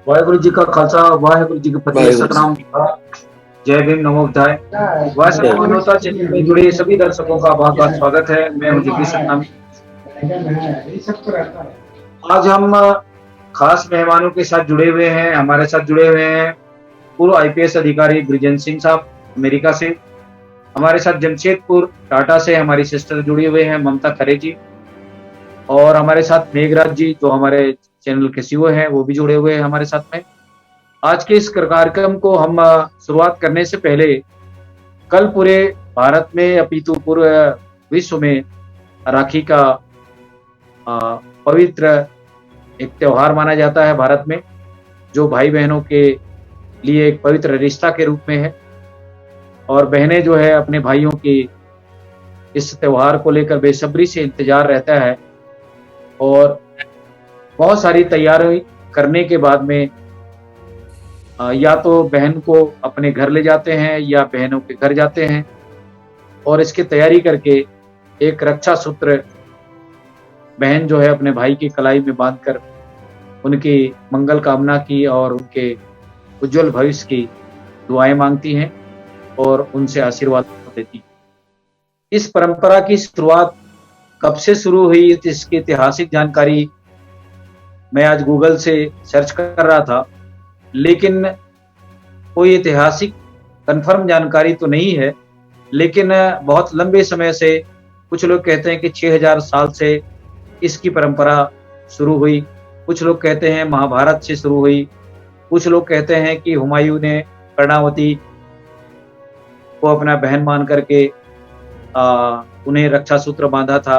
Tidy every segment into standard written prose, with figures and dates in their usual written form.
वाहेगुरु जी का खालसा, वाहेगुरु जी की फतेह, वाहेगुरु जी। सतनाम। जय भीम, नमो बुद्धाय। जय वाइस भीम। विनोता चैनल में जुड़े सभी दर्शकों का बहुत बहुत स्वागत है। मैं हूं जगदीश सतनामी। आज हम खास मेहमानों के साथ जुड़े हुए हैं। हमारे साथ जुड़े हुए हैं पूर्व आईपीएस अधिकारी ब्रिजेंद्र सिंह साहब अमेरिका से। हमारे साथ जमशेदपुर टाटा से हमारी सिस्टर जुड़े हुए हैं ममता खरे जी। और हमारे साथ मेघराज जी जो हमारे चैनल के सीईओ हैं, वो भी जुड़े हुए हैं हमारे साथ में। आज के इस कार्यक्रम को हम शुरुआत करने से पहले कल पूरे भारत में अपितु पूरे विश्व में राखी का पवित्र एक त्योहार माना जाता है भारत में, जो भाई बहनों के लिए एक पवित्र रिश्ता के रूप में है। और बहनें जो है अपने भाइयों की इस त्योहार को लेकर बेसब्री से इंतजार रहता है और बहुत सारी तैयारी करने के बाद में या तो बहन को अपने घर ले जाते हैं या बहनों के घर जाते हैं और इसकी तैयारी करके एक रक्षा सूत्र बहन जो है अपने भाई की कलाई में बांधकर उनकी मंगल कामना की और उनके उज्जवल भविष्य की दुआएं मांगती हैं और उनसे आशीर्वाद देती हैं। इस परंपरा की शुरुआत कब से शुरू हुई, इसकी ऐतिहासिक जानकारी मैं आज गूगल से सर्च कर रहा था, लेकिन कोई ऐतिहासिक कंफर्म जानकारी तो नहीं है। लेकिन बहुत लंबे समय से कुछ लोग कहते हैं कि 6000 साल से इसकी परंपरा शुरू हुई। कुछ लोग कहते हैं महाभारत से शुरू हुई। कुछ लोग कहते हैं कि हुमायूं ने कर्णावती को अपना बहन मान करके उन्हें रक्षा सूत्र बांधा था,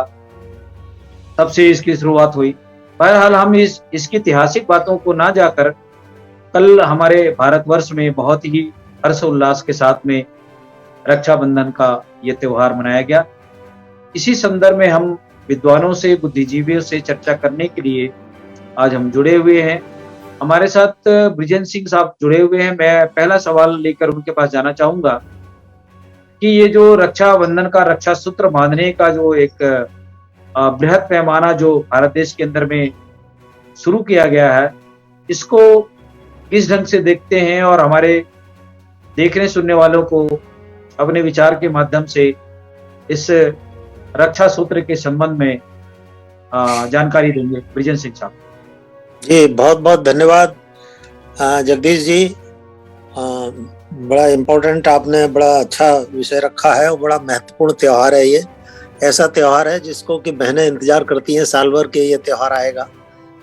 तब से इसकी शुरुआत हुई। बहरहाल हम इसकी ऐतिहासिक बातों को ना जाकर कल हमारे भारतवर्ष में बहुत ही हर्षोल्लास के साथ में रक्षाबंधन का ये त्योहार मनाया गया। इसी संदर्भ में हम विद्वानों से, बुद्धिजीवियों से चर्चा करने के लिए आज हम जुड़े हुए हैं। हमारे साथ ब्रिजेंद्र सिंह साहब जुड़े हुए हैं। मैं पहला सवाल लेकर उनके पास जाना चाहूंगा कि ये जो रक्षाबंधन का रक्षा सूत्र बांधने का जो एक बृहद पैमाना जो भारत देश के अंदर में शुरू किया गया है, इसको किस ढंग से देखते हैं और हमारे देखने सुनने वालों को अपने विचार के माध्यम से इस रक्षा सूत्र के संबंध में जानकारी देंगे ब्रिजेंद्र सिंह साहब। जी बहुत बहुत धन्यवाद जगदीश जी। बड़ा इम्पोर्टेंट, आपने बड़ा अच्छा विषय रखा है और बड़ा महत्वपूर्ण त्योहार है। ये ऐसा त्योहार है जिसको कि बहनें इंतजार करती हैं साल भर के ये त्योहार आएगा।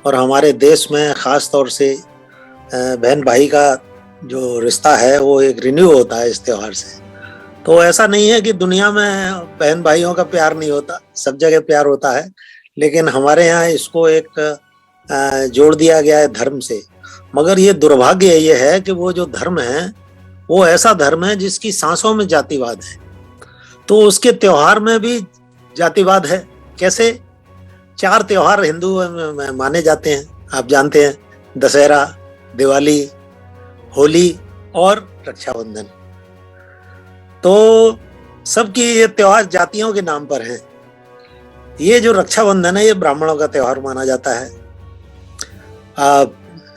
और हमारे देश में खास तौर से बहन भाई का जो रिश्ता है वो एक रिन्यू होता है इस त्योहार से। तो ऐसा नहीं है कि दुनिया में बहन भाइयों का प्यार नहीं होता, सब जगह प्यार होता है, लेकिन हमारे यहाँ इसको एक जोड़ दिया गया है धर्म से। मगर ये दुर्भाग्य ये है कि वो जो धर्म है वो ऐसा धर्म है जिसकी सांसों में जातिवाद है, तो उसके त्योहार में भी जातिवाद है। कैसे? 4 त्योहार हिंदू में माने जाते हैं, आप जानते हैं, दशहरा, दिवाली, होली और रक्षाबंधन। तो सबकी ये त्योहार जातियों के नाम पर हैं। ये जो रक्षाबंधन है ये ब्राह्मणों का त्योहार माना जाता है,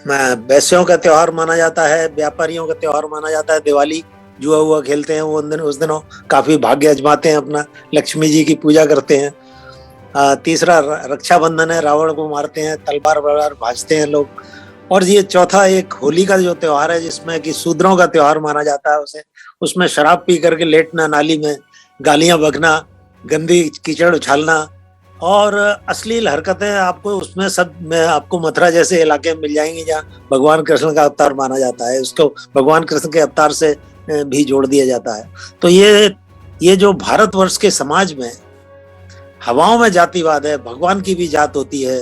वैश्यों का त्योहार माना जाता है, व्यापारियों का त्योहार माना जाता है। दिवाली जुआ हुआ खेलते हैं वो उस दिनों काफी भाग्य आजमाते हैं अपना, लक्ष्मी जी की पूजा करते हैं। तीसरा रक्षाबंधन है, रावण को मारते हैं, तलवार वलवार भाजते हैं लोग। और ये चौथा एक होली का जो त्योहार है जिसमें कि शूद्रों का त्योहार माना जाता है उसे। उसमें शराब पी करके लेटना नाली में, गालियां बकना, गंदी कीचड़ उछालना और अश्लील हरकतें आपको उसमें सब में आपको मथुरा जैसे इलाके में मिल जाएंगे जहाँ भगवान कृष्ण का अवतार माना जाता है। उसको भगवान कृष्ण के अवतार से भी जोड़ दिया जाता है। तो ये जो भारतवर्ष के समाज में हवाओं में जातिवाद है, भगवान की भी जात होती है,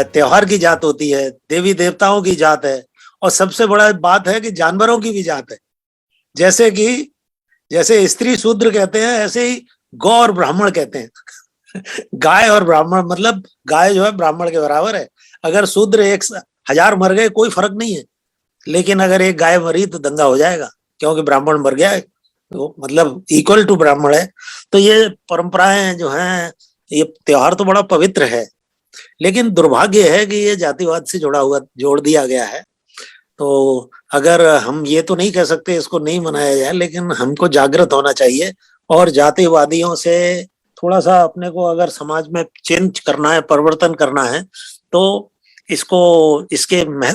त्योहार की जात होती है, देवी देवताओं की जात है, और सबसे बड़ा बात है कि जानवरों की भी जात है। जैसे स्त्री शूद्र कहते हैं ऐसे ही गौ और ब्राह्मण कहते हैं। गाय और ब्राह्मण, मतलब गाय जो है ब्राह्मण के बराबर है। अगर शूद्र 1000 मर गए कोई फर्क नहीं है, लेकिन अगर एक गाय मरी तो दंगा हो जाएगा क्योंकि ब्राह्मण मर गया है, तो मतलब इक्वल टू ब्राह्मण है। तो ये परंपराएं जो हैं, ये त्योहार तो बड़ा पवित्र है। लेकिन दुर्भाग्य है कि ये जातिवाद से जोड़ दिया गया है। तो अगर हम ये तो नहीं कह सकते इसको नहीं मनाया जाए, लेकिन हमको जागृत होना चाहिए और जातिवादियों से थोड़ा सा अपने को अगर समाज में चेंज करना है, परिवर्तन करना है, तो इसको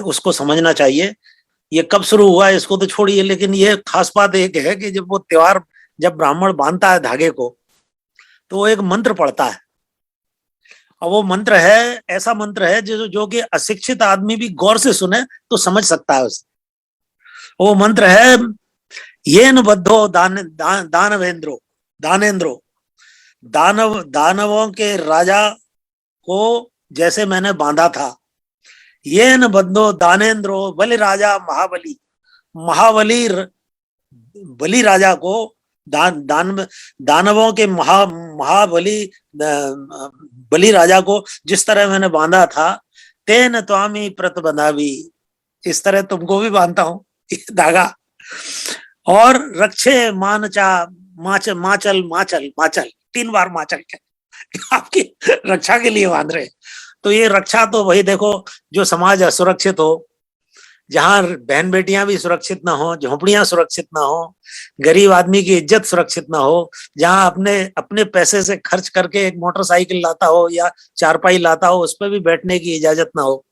उसको समझना चाहिए। ये कब शुरू हुआ है इसको तो छोड़िए, लेकिन ये खास बात एक है कि जब वो त्योहार, जब ब्राह्मण बांधता है धागे को, तो वो एक मंत्र पढ़ता है, और वो मंत्र है, ऐसा मंत्र है जो कि अशिक्षित आदमी भी गौर से सुने तो समझ सकता है उसे। वो मंत्र है, येन बद्धो दानवेंद्रो दानेन्द्रो, दानवों के राजा को जैसे मैंने बांधा था, येन बद्धो दानेन्द्रो बलि राजा महाबली, महाबली बलि राजा को दानवों के महाबली बलि राजा को जिस तरह मैंने बांधा था, तेन त्वामी प्रत बंधावी, इस तरह तुमको भी बांधता हूं धागा। और रक्षे मानचा माचल माचल माचल माचल, 3 बार माचल के आपकी रक्षा के लिए बांध रहे। तो ये रक्षा तो वही देखो, जो समाज असुरक्षित हो, जहां बहन बेटियां भी सुरक्षित ना हो, झोपड़ियां सुरक्षित ना हो, गरीब आदमी की इज्जत सुरक्षित ना हो, जहां अपने पैसे से खर्च करके एक मोटरसाइकिल लाता हो या चारपाई लाता हो, उस पर भी बैठने की इजाजत ना हो,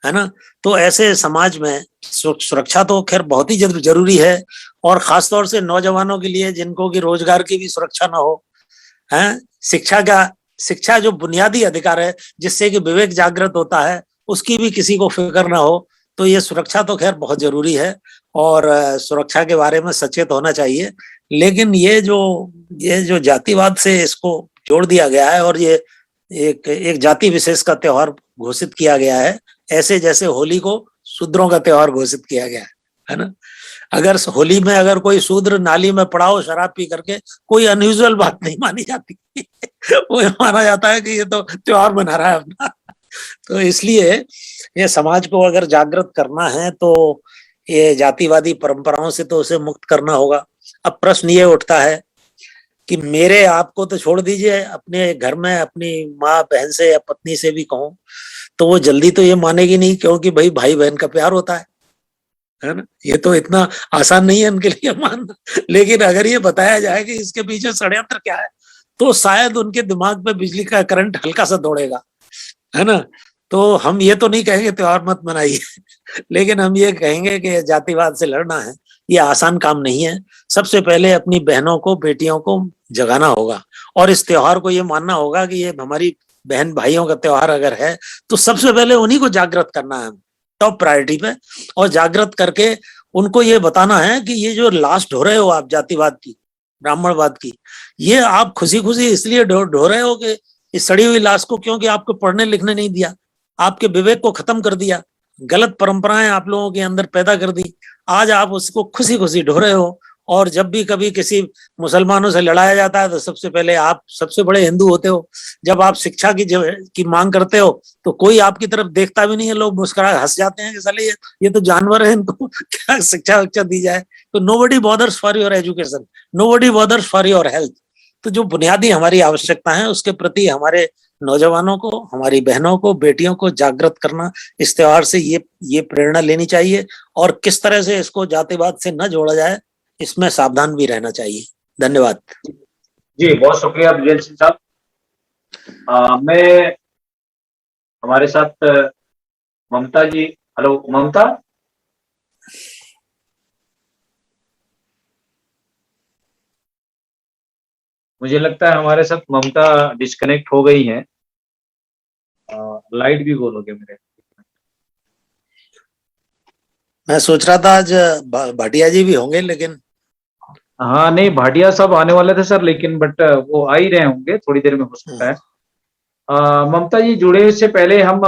है ना। तो ऐसे समाज में सुरक्षा तो खैर बहुत ही जरूरी है, और खासतौर से नौजवानों के लिए जिनको की रोजगार की भी सुरक्षा ना हो, है। शिक्षा जो बुनियादी अधिकार है, जिससे कि विवेक जागृत होता है, उसकी भी किसी को फिक्र ना हो। तो ये सुरक्षा तो खैर बहुत जरूरी है, और सुरक्षा के बारे में सचेत होना चाहिए। लेकिन ये जो जातिवाद से इसको जोड़ दिया गया है, और ये एक जाति विशेष का त्योहार घोषित किया गया है, ऐसे जैसे होली को शूद्रों का त्योहार घोषित किया गया है ना। अगर होली में अगर कोई शूद्र नाली में पड़ा हो शराब पी करके, कोई अनयूजुअल बात नहीं मानी जाती वो माना जाता है कि ये तो त्योहार मना रहा है अपना। तो इसलिए ये समाज को अगर जागृत करना है, तो ये जातिवादी परंपराओं से तो उसे मुक्त करना होगा। अब प्रश्न ये उठता है कि मेरे आपको तो छोड़ दीजिए, अपने घर में अपनी माँ बहन से या पत्नी से भी कहूं, तो वो जल्दी तो ये मानेगी नहीं, क्योंकि भाई बहन का प्यार होता है ना। ये तो इतना आसान नहीं है उनके लिए मानना। लेकिन अगर ये बताया जाए कि इसके पीछे षड्यंत्र क्या है, तो शायद उनके दिमाग पे बिजली का करंट हल्का सा दौड़ेगा, है ना। तो हम ये तो नहीं कहेंगे त्योहार मत मनाइए लेकिन हम ये कहेंगे कि जातिवाद से लड़ना है, ये आसान काम नहीं है। सबसे पहले अपनी बहनों को, बेटियों को जगाना होगा, और इस त्योहार को ये मानना होगा कि ये हमारी बहन भाइयों का त्योहार अगर है, तो सबसे पहले उन्हीं को जागृत करना है टॉप प्रायोरिटी पे, और जागृत करके उनको ये बताना है कि ये जो लास्ट हो रहे हो आप जातिवाद की, ब्राह्मणवाद की, ये आप खुशी खुशी इसलिए ढो रहे हो कि इस सड़ी हुई लाश को, क्योंकि आपको पढ़ने लिखने नहीं दिया, आपके विवेक को खत्म कर दिया, गलत परंपराएं आप लोगों के अंदर पैदा कर दी, आज आप उसको खुशी खुशी ढो रहे हो। और जब भी कभी किसी मुसलमानों से लड़ाया जाता है, तो सबसे पहले आप सबसे बड़े हिंदू होते हो। जब आप शिक्षा की मांग करते हो, तो कोई आपकी तरफ देखता भी नहीं है, लोग मुस्कुरा हंस जाते हैं कि साले ये तो जानवर है, इनको क्या शिक्षा दी जाए। तो nobody bothers for your education, nobody bothers for your health. तो जो बुनियादी हमारी आवश्यकता है, उसके प्रति हमारे नौजवानों को, हमारी बहनों को, बेटियों को जागृत करना, इस त्योहार से ये प्रेरणा लेनी चाहिए। और किस तरह से इसको जातिवाद से न जोड़ा जाए, इसमें सावधान भी रहना चाहिए। धन्यवाद जी। बहुत शुक्रिया विजय सिंह साहब। मैं हमारे साथ ममता जी, हेलो ममता। मुझे लगता है हमारे साथ ममता डिस्कनेक्ट हो गई हैं। लाइट भी गोल हो गया मेरे। मैं सोच रहा था आज भाटिया जी भी होंगे, लेकिन हाँ नहीं, भाटिया साहब आने वाले थे सर, लेकिन बट वो आ ही रहे होंगे, थोड़ी देर में हो सकता है। ममता जी जुड़े से पहले हम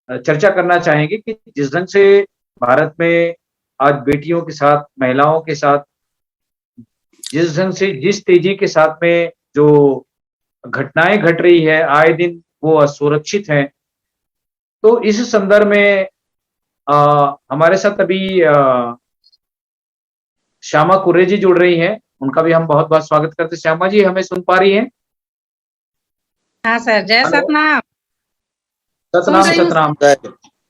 चर्चा करना चाहेंगे कि जिस ढंग से भारत में आज बेटियों के साथ, महिलाओं के साथ, जिस ढंग से, जिस तेजी के साथ में जो घटनाएं घट रही है आए दिन, वो असुरक्षित हैं। तो इस संदर्भ में हमारे साथ अभी श्यामा कुर्रे जी जुड़ रही हैं, उनका भी हम बहुत बहुत स्वागत करते हैं। श्यामा जी, हमें सुन पा रही हैं? हाँ सर, जय हेलो, सतनाम। सुन सतनाम रही हूँ सतनाम सर।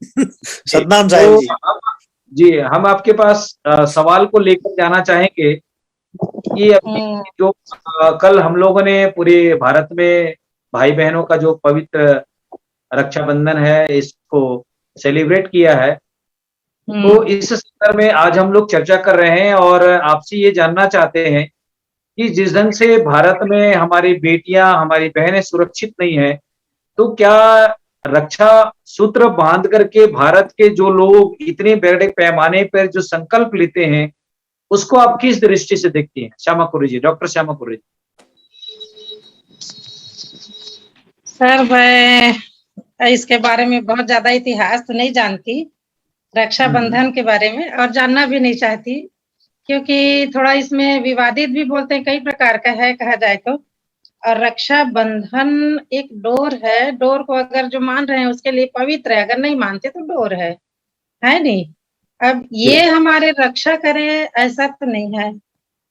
जी। सतनाम तो साहिब जी। हम आपके पास सवाल को लेकर जाना चाहेंगे कि अभी हम्म, जो कल हम लोगों ने पूरे भारत में भाई बहनों का जो पवित्र रक्षाबंधन है इसको सेलिब्रेट किया है। तो हम्म, इस संदर्भ में आज हम लोग चर्चा कर रहे हैं और आपसे ये जानना चाहते हैं कि जिस ढंग से भारत में हमारी बेटियां, हमारी बहनें सुरक्षित नहीं है, तो क्या रक्षा सूत्र बांध करके भारत के जो लोग इतने बड़े पैमाने पर जो संकल्प लेते हैं, उसको आप किस दृष्टि से देखती हैं? श्यामा कुर्रे जी, डॉक्टर श्यामा कुर्रे जी। सर मैं इसके बारे में बहुत ज्यादा इतिहास तो नहीं जानती, हम्म, रक्षाबंधन के बारे में, और जानना भी नहीं चाहती, क्योंकि थोड़ा इसमें विवादित भी बोलते हैं, कई प्रकार का है कहा जाए तो। और रक्षाबंधन एक डोर है, डोर को अगर जो मान रहे हैं उसके लिए पवित्र है, अगर नहीं मानते तो डोर है नहीं। अब जी ये हमारे रक्षा करे ऐसा तो नहीं है।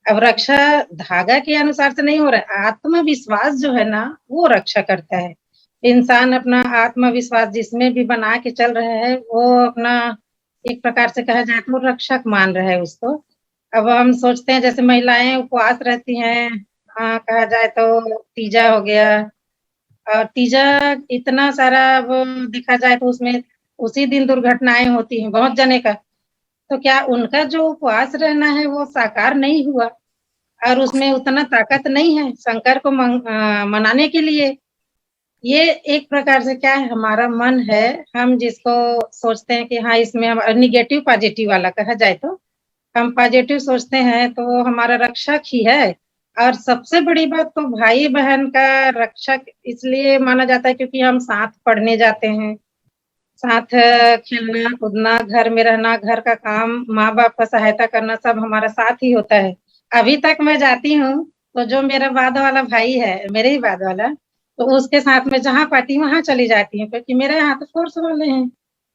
अब रक्षा धागा के अनुसार से नहीं हो रहा है, आत्मविश्वास जो है ना वो रक्षा करता है। इंसान अपना आत्मविश्वास जिसमें भी बना के चल रहा है वो अपना एक प्रकार से कहा जाए तो रक्षक मान रहा है उसको। अब हम सोचते हैं जैसे महिलाएं उपवास रहती हैं, कहा जाए तो तीजा हो गया, और तीजा इतना सारा वो देखा जाए तो उसमें उसी दिन दुर्घटनाएं होती हैं बहुत जने का। तो क्या उनका जो उपवास रहना है वो साकार नहीं हुआ? और उसमें उतना ताकत नहीं है शंकर को मनाने के लिए। ये एक प्रकार से क्या है, हमारा मन है, हम जिसको सोचते हैं कि हाँ इसमें हम निगेटिव पॉजिटिव वाला कहा जाए तो हम पॉजिटिव सोचते हैं तो वो हमारा रक्षक ही है। और सबसे बड़ी बात तो भाई बहन का रक्षक इसलिए माना जाता है क्योंकि हम साथ पढ़ने जाते हैं, साथ खेलना कूदना, घर में रहना, घर का काम, माँ बाप का सहायता करना, सब हमारा साथ ही होता है। अभी तक मैं जाती हूँ तो जो मेरा बाद वाला भाई है, मेरे ही बाद वाला, तो उसके साथ में जहाँ पाती हूँ वहाँ चली जाती हूँ, क्योंकि मेरे यहाँ तो फोर्स वाले हैं।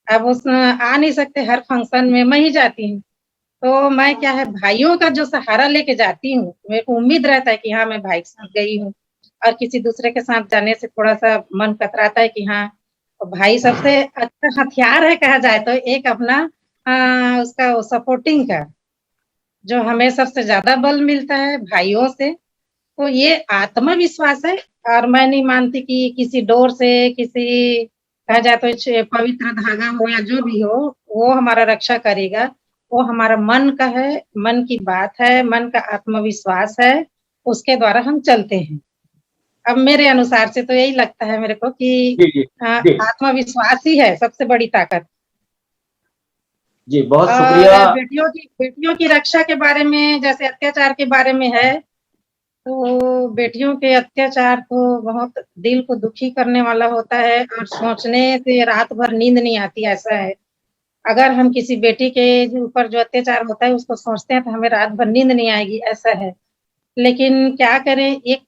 अब उस आ नहीं सकते हर फंक्शन में, मैं ही जाती हूँ। तो मैं क्या है, भाइयों का जो सहारा लेके जाती हूँ, मेरे को उम्मीद रहता है कि हाँ मैं भाई के साथ गई हूँ। और किसी दूसरे के साथ जाने से थोड़ा सा मन कतराता है कि हाँ, तो भाई सबसे अच्छा हथियार है कहा जाए तो एक अपना उसका सपोर्टिंग का, जो हमें सबसे ज्यादा बल मिलता है भाइयों से। तो ये आत्मविश्वास है। और मैं नहीं मानती कि किसी डोर से, किसी कहा जाए तो पवित्र धागा हो या जो भी हो वो हमारा रक्षा करेगा। वो हमारा मन का है, मन की बात है, मन का आत्मविश्वास है, उसके द्वारा हम चलते हैं। अब मेरे अनुसार से तो यही लगता है मेरे को कि जी जी जी आत्मविश्वास ही है सबसे बड़ी ताकत। जी, बहुत और शुक्रिया। बेटियों की रक्षा के बारे में, जैसे अत्याचार के बारे में है, तो बेटियों के अत्याचार तो बहुत दिल को दुखी करने वाला होता है, और सोचने से रात भर नींद नहीं आती, ऐसा है। अगर हम किसी बेटी के ऊपर जो अत्याचार होता है उसको सोचते हैं तो हमें रात भर नींद नहीं आएगी, ऐसा है। लेकिन क्या करें, एक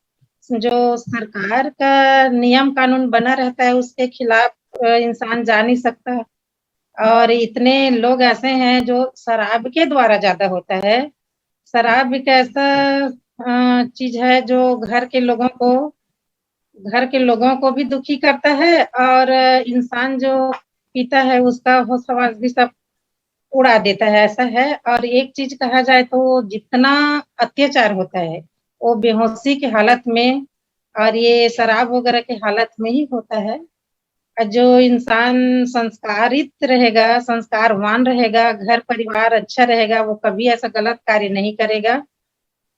जो सरकार का नियम कानून बना रहता है उसके खिलाफ इंसान जा नहीं सकता। और इतने लोग ऐसे हैं जो शराब के द्वारा ज्यादा होता है। शराब एक ऐसा चीज है जो घर के लोगों को भी दुखी करता है, और इंसान जो पीता है उसका होश हवास भी सब उड़ा देता है, ऐसा है। और एक चीज कहा जाए तो जितना अत्याचार होता है वो बेहोशी की हालत में और ये शराब वगैरह की हालत में ही होता है। जो इंसान संस्कारित रहेगा, संस्कारवान रहेगा, घर परिवार अच्छा रहेगा, वो कभी ऐसा गलत कार्य नहीं करेगा।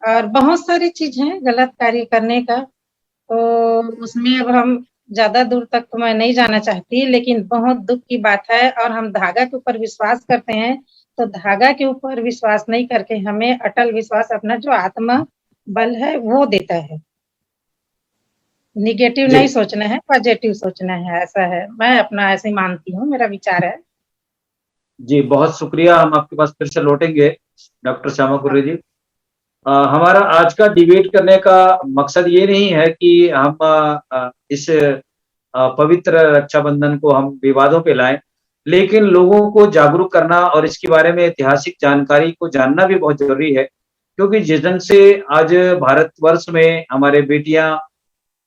और बहुत सारी चीज है गलत कार्य करने का, तो उसमें अब हम ज्यादा दूर तक तो मैं नहीं जाना चाहती, लेकिन बहुत दुख की बात है। और हम धागा के ऊपर विश्वास करते हैं, तो धागा के ऊपर विश्वास नहीं करके हमें अटल विश्वास अपना जो आत्मा बल है वो देता है। निगेटिव जी नहीं सोचना है, पॉजिटिव सोचना है, ऐसा है। मैं अपना ऐसे ही मानती हूँ, मेरा विचार है। जी, बहुत शुक्रिया। हम आपके पास फिर से लौटेंगे डॉक्टर श्यामा हाँ, कुर्रे जी। हमारा आज का डिबेट करने का मकसद ये नहीं है कि हम इस पवित्र रक्षाबंधन को हम विवादों पे लाएं, लेकिन लोगों को जागरूक करना और इसके बारे में ऐतिहासिक जानकारी को जानना भी बहुत जरूरी है, क्योंकि जिस ढंग से आज भारतवर्ष में हमारे बेटियां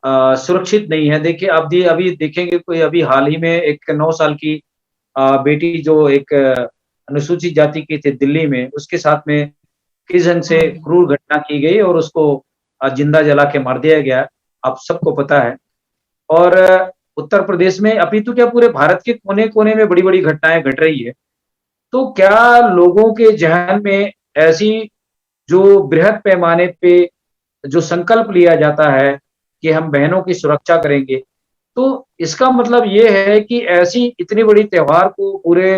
सुरक्षित नहीं है। देखिए अभी देखेंगे कोई अभी हाल ही में एक 9 साल की बेटी जो एक अनुसूचित जाति की थी दिल्ली में, उसके साथ में किस ढंग से क्रूर घटना की गई और उसको जिंदा जला के मार दिया गया, आप सबको पता है। और उत्तर प्रदेश में अपितु क्या पूरे भारत के कोने-कोने में बड़ी-बड़ी घटनाएँ घट रही है। तो क्या लोगों के ज़हन में ऐसी जो बृहद पैमाने पे जो संकल्प लिया जाता है कि हम बहनों की सुरक्षा करेंगे, तो इसका मतलब ये है कि ऐसी इतनी बड़ी त्योहार को पूरे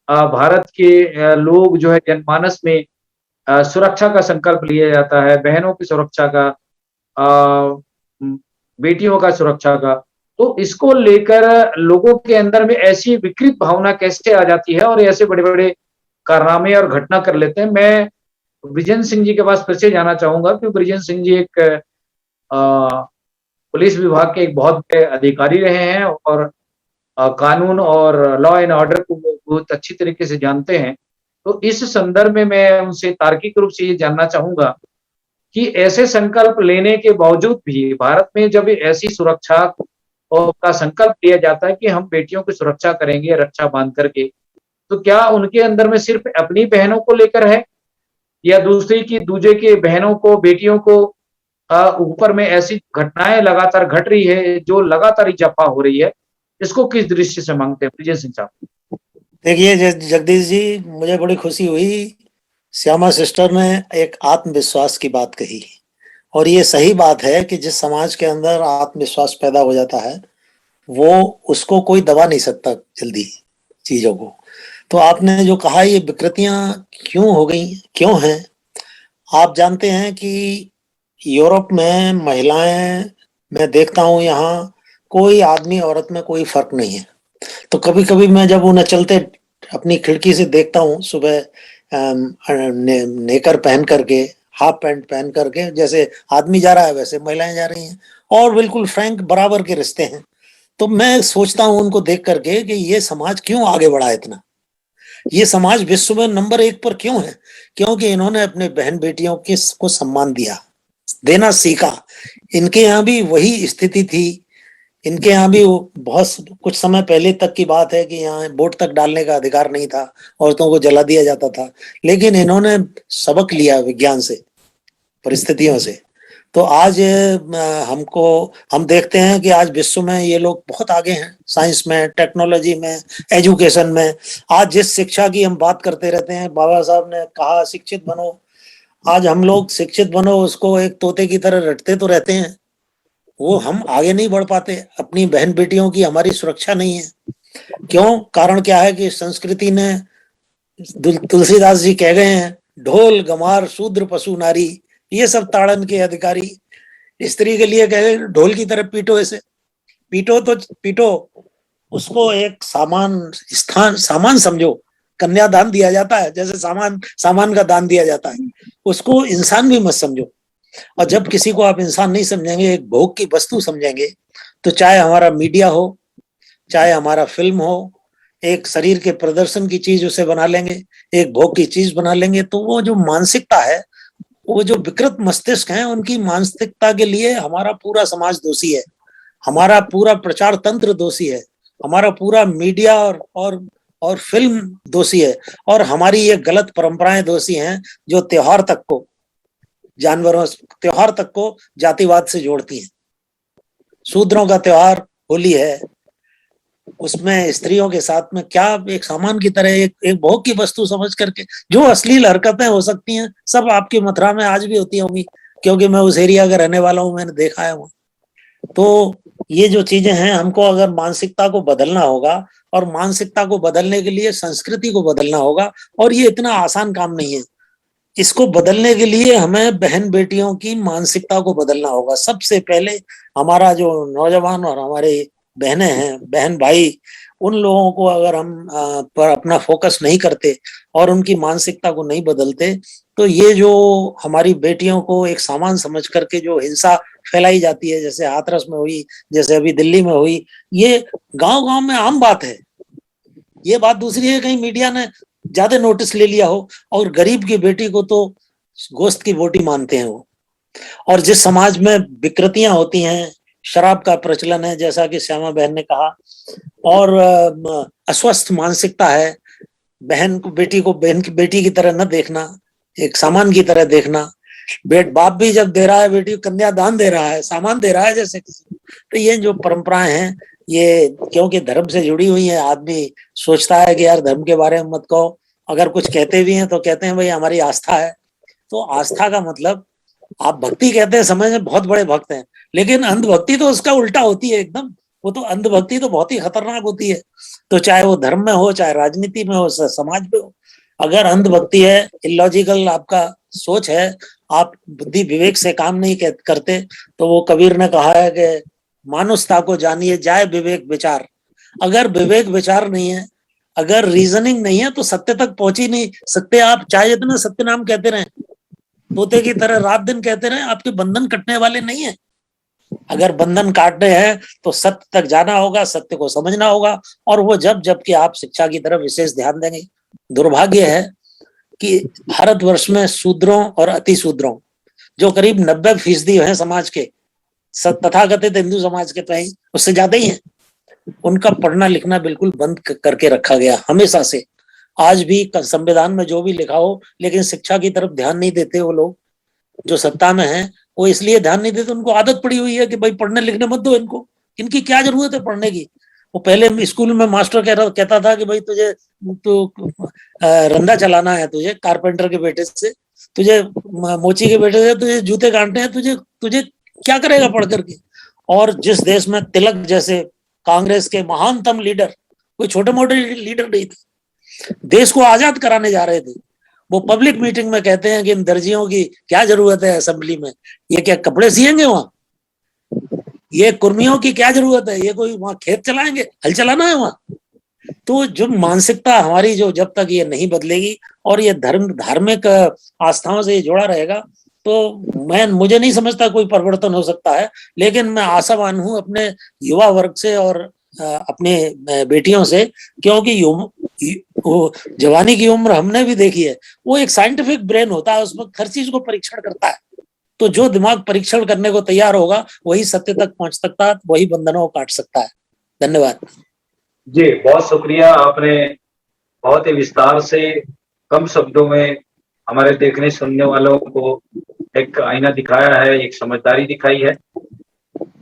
भारत के लोग जो है जनमानस में सुरक्षा का संकल्प लिया जाता है, बहनों की सुरक्षा का, बेटियों का सुरक्षा का। तो इसको लेकर लोगों के अंदर में ऐसी विकृत भावना कैसे आ जाती है और ऐसे बड़े-बड़े कारनामे और घटना कर लेते हैं। मैं बृजेंद्र सिंह जी के पास फिर से जाना चाहूँगा कि बृजेंद्र सिंह जी एक पुलिस विभाग के एक बहुत बड़े अधिकारी रहे हैं और कानून और लॉ एंड ऑर्डर को वो बहुत अच्छी तरीके से जानते हैं। तो इस संदर्भ में मैं उनसे तार्किक रूप से ये जानना चाहूँगा कि ऐसे संकल्प लेने के बावजूद भी भारत में जब ऐसी सुरक्षा का संकल्प लिया जाता है कि हम बेटियों की सुरक्षा करेंगे रक्षा बांध करके, तो क्या उनके अंदर में सिर्फ अपनी बहनों को लेकर है या दूजे के बहनों को, बेटियों को ऊपर में ऐसी घटनाएँ लगातार घट रही है, जो लगातार इजाफा हो रही है, इसको किस दृष्टि से मांगते हैं बृजेंद्र सिंह साहब? देखिए जगदीश जी, मुझे बड़ी खुशी हुई श्यामा सिस्टर ने एक आत्मविश्वास की बात कही और ये सही बात है कि जिस समाज के अंदर आत्मविश्वास पैदा हो जाता है वो उसको कोई दबा नहीं सकता जल्दी चीजों को। तो आपने जो कहा ये विकृतियां क्यों हो गई, क्यों हैं? आप जानते हैं कि यूरोप में महिलाएं, मैं देखता हूं यहाँ कोई आदमी औरत में कोई फर्क नहीं है। तो कभी कभी मैं जब उन्हें चलते अपनी खिड़की से देखता हूँ सुबह नेकर पहन करके, हाफ पैंट पहन करके, जैसे आदमी जा रहा है वैसे महिलाएं जा रही हैं और बिल्कुल फ्रैंक बराबर के रिश्ते हैं। तो मैं सोचता हूँ उनको देख करके कि ये समाज क्यों आगे बढ़ा इतना, ये समाज विश्व में नंबर 1 पर क्यों है? क्योंकि इन्होंने अपने बहन बेटियों को सम्मान देना सीखा। इनके यहाँ भी वही स्थिति थी। इनके यहाँ भी बहुत कुछ समय पहले तक की बात है कि यहाँ वोट तक डालने का अधिकार नहीं था, औरतों को जला दिया जाता था। लेकिन इन्होंने सबक लिया विज्ञान से, परिस्थितियों से। तो आज हम देखते हैं कि आज विश्व में ये लोग बहुत आगे हैं, साइंस में, टेक्नोलॉजी में, एजुकेशन में। आज जिस शिक्षा की हम बात करते रहते हैं, बाबा साहब ने कहा शिक्षित बनो, आज हम लोग शिक्षित बनो उसको एक तोते की तरह रटते तो रहते हैं, वो हम आगे नहीं बढ़ पाते। अपनी बहन बेटियों की हमारी सुरक्षा नहीं है। क्यों? कारण क्या है कि संस्कृति ने, तुलसीदास जी कह गए हैं, ढोल गमार शूद्र पशु नारी, ये सब ताड़न के अधिकारी। स्त्री के लिए कहे ढोल की तरफ पीटो, ऐसे पीटो तो पीटो, उसको एक सामान समझो। कन्यादान दिया जाता है जैसे सामान का दान दिया जाता है, उसको इंसान भी मत समझो। और जब किसी को आप इंसान नहीं समझेंगे, एक भोग की वस्तु समझेंगे, तो चाहे हमारा मीडिया हो, चाहे हमारा फिल्म हो, एक शरीर के प्रदर्शन की चीज उसे बना लेंगे, एक भोग की चीज बना लेंगे। तो वो जो मानसिकता है, वो जो विकृत मस्तिष्क हैं, उनकी मानसिकता के लिए हमारा पूरा समाज दोषी है, हमारा पूरा प्रचार तंत्र दोषी है, हमारा पूरा मीडिया और फिल्म दोषी है, और हमारी ये गलत परंपराएं दोषी हैं जो त्योहार तक को जातिवाद से जोड़ती हैं। शूद्रों का त्योहार होली है, उसमें स्त्रियों के साथ में क्या एक सामान की तरह एक भोग की वस्तु समझ करके जो अश्लील हरकतें हो सकती हैं, सब आपकी मथुरा में आज भी होती होंगी, क्योंकि मैं उस एरिया का रहने वाला हूँ, मैंने देखा है वहाँ। तो ये जो चीजें हैं, हमको अगर मानसिकता को बदलना होगा, और मानसिकता को बदलने के लिए संस्कृति को बदलना होगा, और ये इतना आसान काम नहीं है। इसको बदलने के लिए हमें बहन बेटियों की मानसिकता को बदलना होगा। सबसे पहले हमारा जो नौजवान और हमारे बहनें हैं, बहन भाई, उन लोगों को अगर हम पर अपना फोकस नहीं करते और उनकी मानसिकता को नहीं बदलते, तो ये जो हमारी बेटियों को एक सामान समझ करके जो हिंसा फैलाई जाती है, जैसे हाथरस में हुई, जैसे अभी दिल्ली में हुई, ये गांव-गांव में आम बात है। ये बात दूसरी है, कहीं मीडिया ने ज्यादा नोटिस ले लिया हो, और गरीब की बेटी को तो गोश्त की बोटी मानते हैं वो। और जिस समाज में विकृतियां होती हैं, शराब का प्रचलन है, जैसा कि श्यामा बहन ने कहा, और अस्वस्थ मानसिकता है, बहन को बहन की बेटी की तरह न देखना, एक सामान की तरह देखना। बाप भी जब दे रहा है बेटी को कन्यादान दे रहा है, सामान दे रहा है जैसे किसी। तो ये जो परंपराएं हैं, ये क्योंकि धर्म से जुड़ी हुई है, आदमी सोचता है कि यार धर्म के बारे में मत कहो, अगर कुछ कहते भी हैं तो कहते हैं भाई हमारी आस्था है। तो आस्था का मतलब, आप भक्ति कहते हैं, समझ में बहुत बड़े भक्त हैं, लेकिन अंधभक्ति तो उसका उल्टा होती है एकदम। वो तो अंधभक्ति तो बहुत ही खतरनाक होती है। तो चाहे वो धर्म में हो, चाहे राजनीति में हो, समाज में हो, अगर अंधभक्ति है, इलॉजिकल आपका सोच है, आप बुद्धि विवेक से काम नहीं करते, तो वो कबीर ने कहा है कि मानुषता को जानिए जाए विवेक विचार। अगर विवेक विचार नहीं है, अगर रीजनिंग नहीं है, तो सत्य तक पहुंच ही नहीं सकते आप, चाहे इतना सत्य नाम कहते रहे, तोते की तरह रात दिन कहते रहे, आपके बंधन कटने वाले नहीं है। अगर बंधन काटने हैं तो सत्य तक जाना होगा, सत्य को समझना होगा, और वो जबकि आप शिक्षा की तरफ विशेष ध्यान देंगे। दुर्भाग्य है कि भारतवर्ष में शूद्रों और अतिशूद्रों, जो करीब 90% है समाज के, तथाकथित हिंदू समाज के, तो उससे ज्यादा ही है, उनका पढ़ना लिखना बिल्कुल बंद करके रखा गया हमेशा से। आज भी संविधान में जो भी लिखा हो, लेकिन शिक्षा की तरफ ध्यान नहीं देते वो लोग जो सत्ता में हैं। वो इसलिए ध्यान नहीं देते, उनको आदत पड़ी हुई है कि भाई पढ़ने लिखने मत दो इनको, इनकी क्या जरूरत है पढ़ने की। वो पहले स्कूल में मास्टर कहता था कि भाई तुझे रंदा चलाना है, तुझे कारपेंटर के बेटे से, तुझे मोची के बेटे से तुझे जूते काटने हैं, तुझे क्या करेगा पढ़ करके। और जिस देश में तिलक जैसे कांग्रेस के महानतम लीडर, कोई छोटे मोटे लीडर नहीं थे, देश को आजाद कराने जा रहे थे, वो पब्लिक मीटिंग में कहते हैं कि इन दर्जियों की क्या जरूरत है असेंबली में, ये क्या कपड़े सिएंगे वहां, ये कुर्मियों की क्या जरूरत है, ये कोई वहां खेत चलाएंगे, हल चलाना है वहां। तो जो मानसिकता हमारी, जो जब तक ये नहीं बदलेगी और ये धार्मिक आस्थाओं से जुड़ा रहेगा, तो मुझे नहीं समझता कोई परिवर्तन हो सकता है। लेकिन मैं आशावान हूं अपने युवा वर्ग से और अपने बेटियों से, क्योंकि जवानी की उम्र हमने भी देखी है, वो एक साइंटिफिक ब्रेन होता है, उसमें हर चीज को परीक्षण करता है। तो जो दिमाग परीक्षण करने को तैयार होगा वही सत्य तक पहुंच सकता है, वही बंधनों को काट सकता है। धन्यवाद जी, बहुत शुक्रिया। आपने बहुत ही विस्तार से कम शब्दों में हमारे देखने सुनने वालों को एक आईना दिखाया है, एक समझदारी दिखाई है।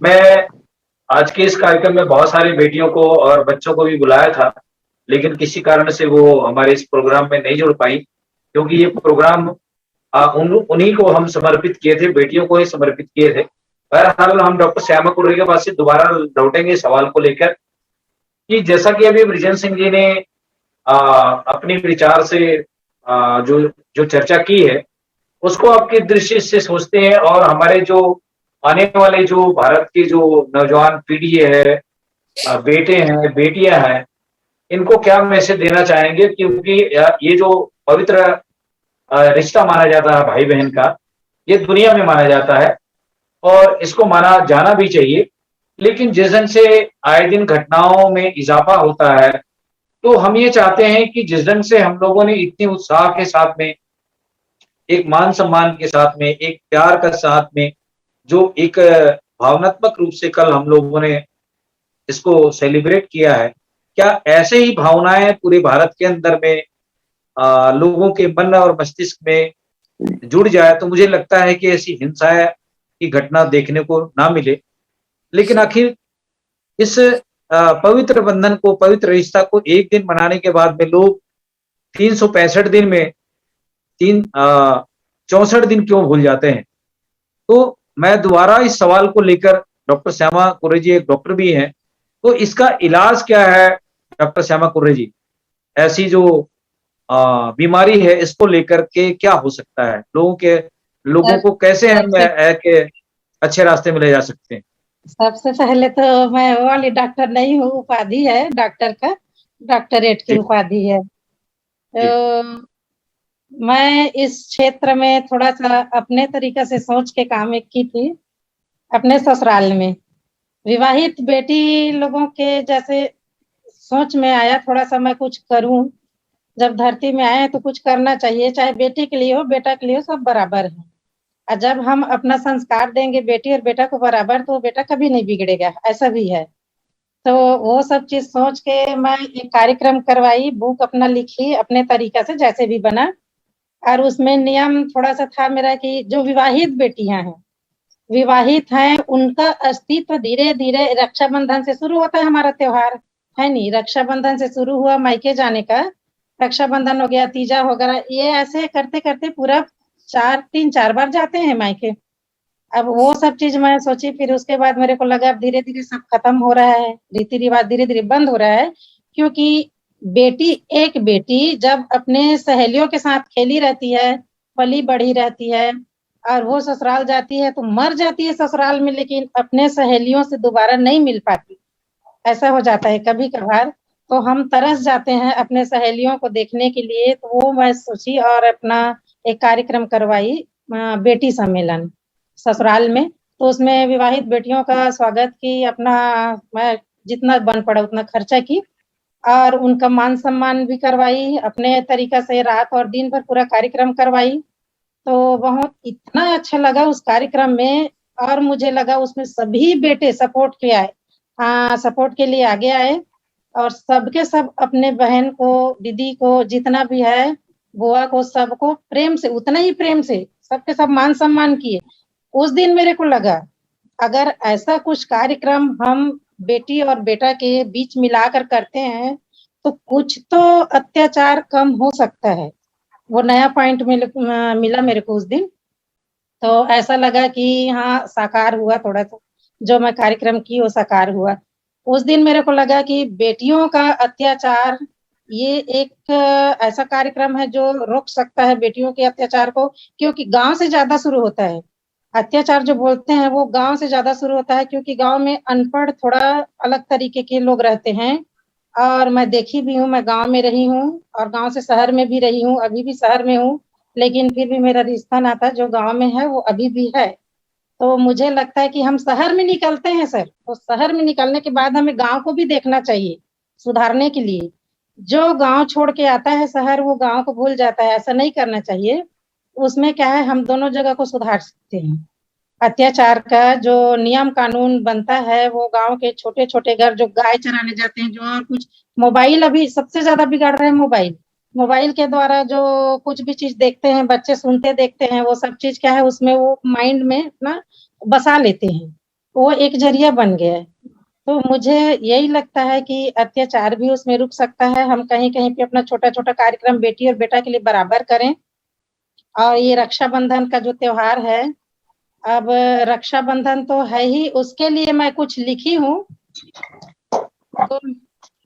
मैं आज के इस कार्यक्रम में बहुत सारी बेटियों को और बच्चों को भी बुलाया था, लेकिन किसी कारण से वो हमारे इस प्रोग्राम में नहीं जुड़ पाई, क्योंकि ये प्रोग्राम उन्हीं को हम समर्पित किए थे, बेटियों को ही समर्पित किए थे। बहरहाल हम डॉक्टर श्यामा कुर्रे के पास से दोबारा लौटेंगे सवाल को लेकर कि जैसा कि अभी बृजेन सिंह जी ने अपने विचार से जो चर्चा की है, उसको आपके दृष्टि से सोचते हैं, और हमारे जो आने वाले जो भारत की जो नौजवान पीढ़ी है, बेटे हैं, बेटियां हैं, इनको क्या मैसेज देना चाहेंगे? क्योंकि ये जो पवित्र रिश्ता माना जाता है भाई बहन का, ये दुनिया में माना जाता है और इसको माना जाना भी चाहिए। लेकिन जिस ढंग से आए दिन घटनाओं में इजाफा होता है, तो हम ये चाहते हैं कि जिस ढंग से हम लोगों ने इतने उत्साह के साथ में, एक मान सम्मान के साथ में, एक प्यार के साथ में, जो एक भावनात्मक रूप से कल हम लोगों ने इसको सेलिब्रेट किया है, क्या ऐसे ही भावनाएं पूरे भारत के अंदर में लोगों के मन और मस्तिष्क में जुड़ जाए, तो मुझे लगता है कि ऐसी हिंसा की घटना देखने को ना मिले। लेकिन आखिर इस पवित्र बंधन को, पवित्र रिश्ता को एक दिन मनाने के बाद में लोग 365 दिन में 64 दिन क्यों भूल जाते हैं? तो मैं दोबारा इस सवाल को लेकर, डॉक्टर श्यामा कुर्रे जी एक डॉक्टर भी हैं, तो इसका इलाज क्या है डॉक्टर श्यामा कुर्रे जी? ऐसी जो बीमारी है, इसको लेकर के क्या हो सकता है? लोगों को कैसे हम के अच्छे रास्ते में ले जा सकते हैं? सबसे पहले तो मैं वो वाली डॉक्टर नहीं हूँ, उपाधि है डॉक्टर का, डॉक्टरेट की उपाधि है। तो मैं इस क्षेत्र में थोड़ा सा अपने तरीके से सोच के काम की थी। अपने ससुराल में विवाहित बेटी लोगों के जैसे सोच में आया, थोड़ा सा मैं कुछ करूं। जब धरती में आए तो कुछ करना चाहिए, चाहे बेटी के लिए हो, बेटा के लिए हो, सब बराबर है। और जब हम अपना संस्कार देंगे बेटी और बेटा को बराबर, तो बेटा कभी नहीं बिगड़ेगा, ऐसा भी है। तो वो सब चीज सोच के मैं एक कार्यक्रम करवाई, बुक अपना लिखी अपने तरीका से जैसे भी बना। और उसमें नियम थोड़ा सा था मेरा कि जो विवाहित बेटियां हैं, विवाहित हैं, उनका अस्तित्व धीरे धीरे रक्षाबंधन से शुरू होता है हमारा त्योहार, है नहीं, रक्षाबंधन से शुरू हुआ मायके जाने का, रक्षाबंधन हो गया, तीजा हो गया, ये ऐसे करते करते पूरा 3-4 बार जाते हैं मायके। अब वो सब चीज मैं सोची, फिर उसके बाद मेरे को लगा अब धीरे धीरे सब खत्म हो रहा है, रीति रिवाज धीरे धीरे बंद हो रहा है। क्योंकि एक बेटी जब अपने सहेलियों के साथ खेली रहती है, पली बढ़ी रहती है, और वो ससुराल जाती है तो मर जाती है ससुराल में, लेकिन अपने सहेलियों से दोबारा नहीं मिल पाती, ऐसा हो जाता है कभी कभार। तो हम तरस जाते हैं अपने सहेलियों को देखने के लिए, तो वो मैं सोची और अपना एक कार्यक्रम करवाई, बेटी सम्मेलन ससुराल में। तो उसमें विवाहित बेटियों का स्वागत की, अपना मैं जितना बन पड़ा उतना खर्चा की, और उनका मान सम्मान भी करवाई अपने तरीका से, रात और दिन भर पूरा कार्यक्रम करवाई। तो बहुत इतना अच्छा लगा उस कार्यक्रम में, और मुझे लगा उसमें सभी बेटे सपोर्ट के आए, सपोर्ट के लिए आगे आए, और सबके सब अपने बहन को, दीदी को, जितना भी है, बुआ को, सबको प्रेम से, उतना ही प्रेम से सबके सब मान सम्मान किए। उस दिन मेरे को लगा अगर ऐसा कुछ कार्यक्रम हम बेटी और बेटा के बीच मिलाकर करते हैं तो कुछ तो अत्याचार कम हो सकता है। वो नया पॉइंट मिला मेरे को उस दिन। तो ऐसा लगा कि हाँ, साकार हुआ थोड़ा सा, जो मैं कार्यक्रम की वो साकार हुआ। उस दिन मेरे को लगा कि बेटियों का अत्याचार, ये एक ऐसा कार्यक्रम है जो रोक सकता है बेटियों के अत्याचार को, क्योंकि गांव से ज्यादा शुरू होता है अत्याचार, जो बोलते हैं वो गांव से ज्यादा शुरू होता है, क्योंकि गांव में अनपढ़ थोड़ा अलग तरीके के लोग रहते हैं। और मैं देखी भी हूँ, मैं गांव में रही हूँ और गांव से शहर में भी रही हूँ, अभी भी शहर में हूँ, लेकिन फिर भी मेरा रिश्ता नाता जो गांव में है वो अभी भी है। तो मुझे लगता है कि हम शहर में निकलते हैं सर, तो शहर में निकलने के बाद हमें गांव को भी देखना चाहिए सुधारने के लिए। जो गांव छोड़ के आता है शहर, वो गांव को भूल जाता है, ऐसा नहीं करना चाहिए। उसमें क्या है, हम दोनों जगह को सुधार सकते हैं। अत्याचार का जो नियम कानून बनता है, वो गांव के छोटे छोटे घर, जो गाय चराने जाते हैं, जो और कुछ, मोबाइल अभी सबसे ज्यादा बिगाड़ रहे हैं। मोबाइल, मोबाइल के द्वारा जो कुछ भी चीज देखते हैं बच्चे, सुनते देखते हैं, वो सब चीज क्या है, उसमें वो माइंड में अपना बसा लेते हैं, वो एक जरिया बन गया है। तो मुझे यही लगता है कि अत्याचार भी उसमें रुक सकता है, हम कहीं कहीं पे अपना छोटा छोटा कार्यक्रम बेटी और बेटा के लिए बराबर करें। और ये रक्षाबंधन का जो त्योहार है, अब रक्षाबंधन तो है ही, उसके लिए मैं कुछ लिखी हूँ, तो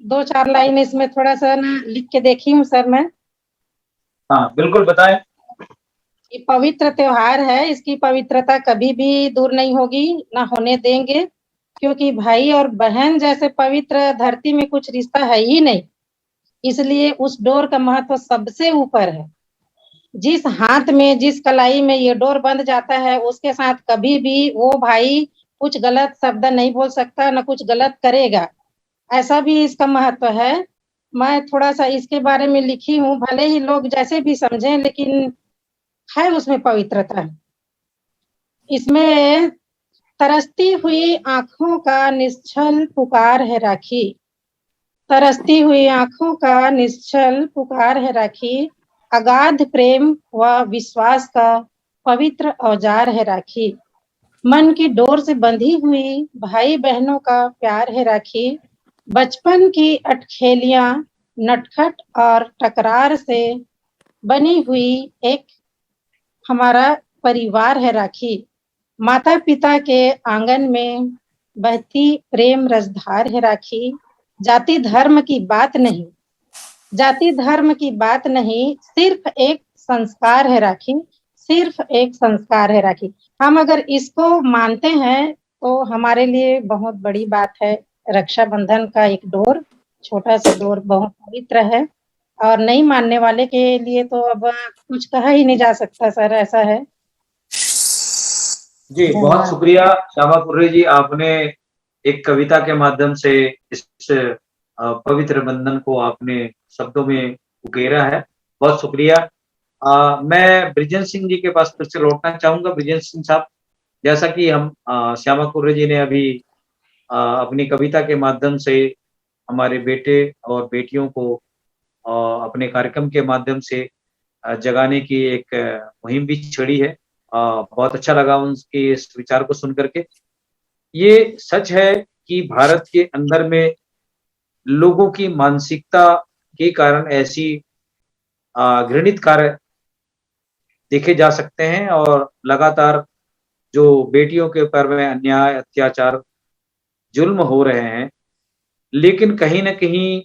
2-4 लाइन इसमें थोड़ा सा ना लिख के देखी हूँ सर मैं। हाँ बिल्कुल बताएं। ये पवित्र त्योहार है, इसकी पवित्रता कभी भी दूर नहीं होगी, ना होने देंगे, क्योंकि भाई और बहन जैसे पवित्र धरती में कुछ रिश्ता है ही नहीं। इसलिए उस डोर का महत्व सबसे ऊपर है। जिस हाथ में, जिस कलाई में ये डोर बंध जाता है, उसके साथ कभी भी वो भाई कुछ गलत शब्द नहीं बोल सकता, न कुछ गलत करेगा। ऐसा भी इसका महत्व है। मैं थोड़ा सा इसके बारे में लिखी हूँ, भले ही लोग जैसे भी समझें, लेकिन है उसमें पवित्रता। इसमें तरसती हुई आंखों का निश्चल पुकार है राखी, तरसती हुई आंखों का निश्चल पुकार है राखी, अगाध प्रेम व विश्वास का पवित्र औजार है राखी, मन की डोर से बंधी हुई भाई बहनों का प्यार है राखी, बचपन की अटखेलियां, नटखट और टकरार से बनी हुई एक हमारा परिवार है राखी, माता पिता के आंगन में बहती प्रेम रसधार है राखी, जाति धर्म की बात नहीं, जाति धर्म की बात नहीं, सिर्फ एक संस्कार है राखी, सिर्फ एक संस्कार है राखी। हम अगर इसको मानते हैं तो हमारे लिए बहुत बड़ी बात है। रक्षाबंधन का एक डोर, छोटा सा डोर, बहुत पवित्र है, और नहीं मानने वाले के लिए तो अब कुछ कहा ही नहीं जा सकता सर, ऐसा है। जी बहुत शुक्रिया श्यामा कुर्रे जी, आपने एक कविता के माध्यम से इस पवित्र बंधन को आपने शब्दों में उकेरा है, बहुत शुक्रिया। मैं ब्रिजेश सिंह जी के पास फिर से लौटना चाहूंगा। ब्रिजेश सिंह साहब, जैसा कि हम श्यामा कुर्रे जी ने अभी अपनी कविता के माध्यम से हमारे बेटे और बेटियों को अपने कार्यक्रम के माध्यम से जगाने की एक मुहिम भी छेड़ी है। बहुत अच्छा लगा उनके इस विचार को सुन करके। ये सच है कि भारत के अंदर में लोगों की मानसिकता के कारण ऐसी घृणित कार्य देखे जा सकते हैं और लगातार जो बेटियों के ऊपर में अन्याय, अत्याचार, जुल्म हो रहे हैं, लेकिन कहीं न कहीं